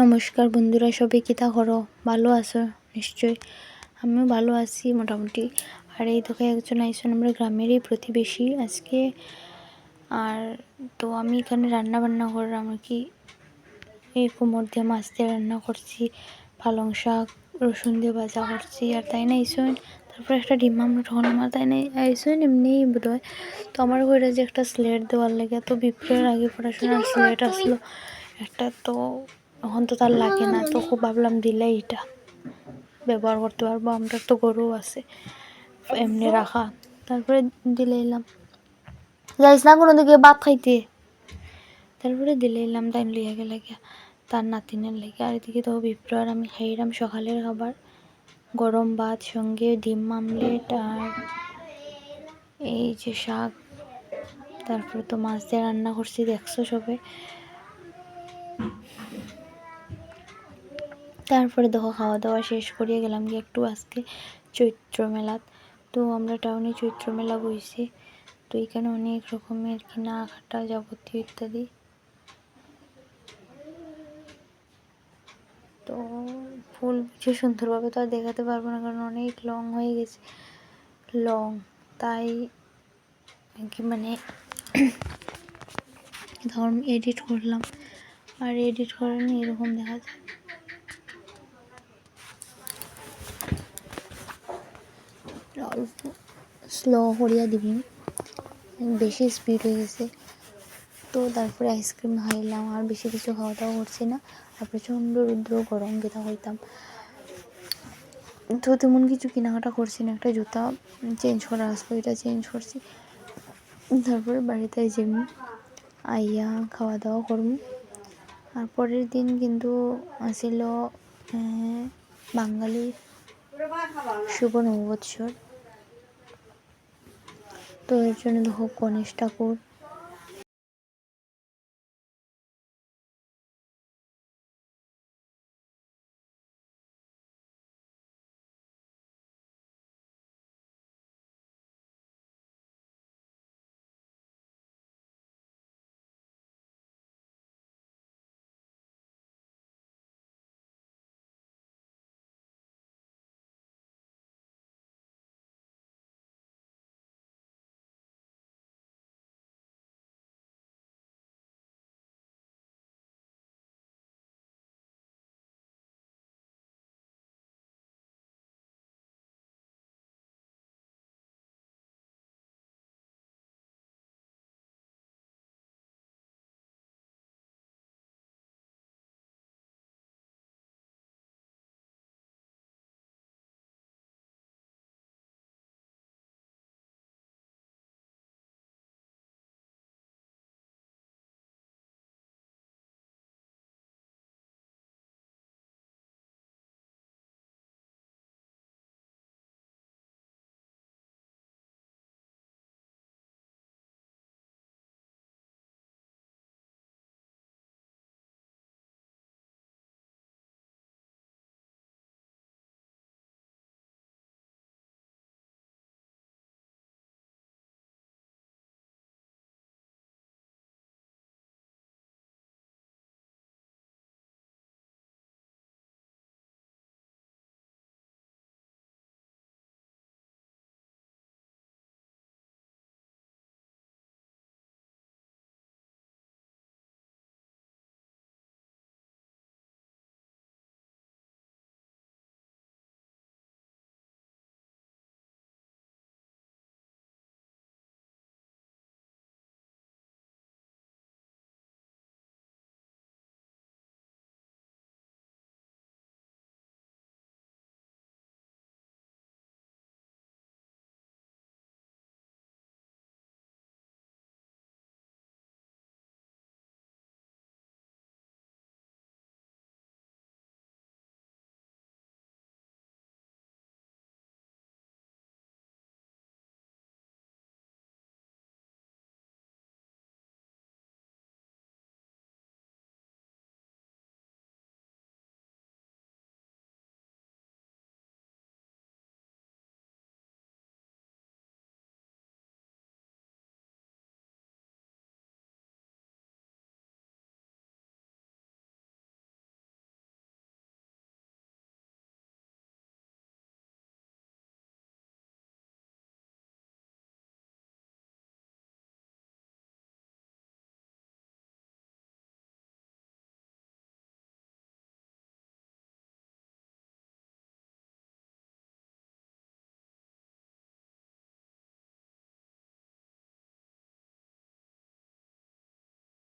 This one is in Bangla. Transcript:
নমস্কার বন্ধুরা, সবাই কিতা করো? ভালো আছো নিশ্চয়ই? আমিও ভালো আছি মোটামুটি। আর এই দেখো একজন আইসন, আমরা গ্রামেরই প্রতিবেশী আজকে। আর তো আমি এখানে রান্না বান্না করলাম আর কি। এই কোমর দিয়ে মাছ দিয়ে রান্না করছি, পালং শাক রসুন দিয়ে ভাজা করছি। আর তাই না আইসন, তারপরে একটা ডিম আমলেট হল আমার। তাই না আইসন এমনিই বোধ হয়। তো আমার ঘরে যে একটা স্লেট দেওয়ার লাগে, তো বিপ্লবের আগে পড়াশোনার স্লেট আসলো একটা, তো এখন তো তার লাগে না। তো খুব ভাবলাম দিলে এটা ব্যবহার করতে পারবো, আমরা তো গরু আছে এমনি রাখা। তারপরে দিলে এলাম, যাইস না কোনো দিকে ভাত খাইতে। তারপরে দিলে এলাম, তাই লিয়ে গেলে তার নাতিনের লেগে। আর এদিকে তো বিপ্র আর আমি খাইলাম সকালের খাবার, গরম ভাত সঙ্গে ডিম আমলেট আর এই যে শাক। তারপরে তো মাছ দিয়ে রান্না করছি, দেখছো সবে। তারপরে দেখো খাওয়া দাওয়া শেষ করিয়ে গেলাম গিয়ে একটু আজকে চৈত্র মেলাত। তো আমরা টাউনে চৈত্র মেলা বইছি, তো এখানে অনেক রকমের কেনাকাটা যাবতীয় ইত্যাদি। তো ফুল বুঝে সুন্দরভাবে তো আর দেখাতে পারবো না, কারণ অনেক লং হয়ে গেছে, লং। তাই কি মানে ধরুন এডিট করলাম, আর এডিট করে নিয়ে এরকম দেখা যায়। অল্প স্লো করিয়া দিবি, বেশি স্পিড হয়ে গেছে। তো তারপরে আইসক্রিম খাইলাম, আর বেশি কিছু খাওয়া দাওয়া করছি না। আর প্রচণ্ড রুদ্র গরম যেটা হইতাম, তো তেমন কিছু কেনাকাটা করছি না। একটা জুতা চেঞ্জ করা আসলো, এটা চেঞ্জ করছি। তারপরে বাড়িতে যেমনি আইয়া খাওয়া দাওয়া করব। আর পরের দিন কিন্তু আসিল বাঙালির শুভ নববৎসর। তো এর জন্য দেখো গণেশ ঠাকুর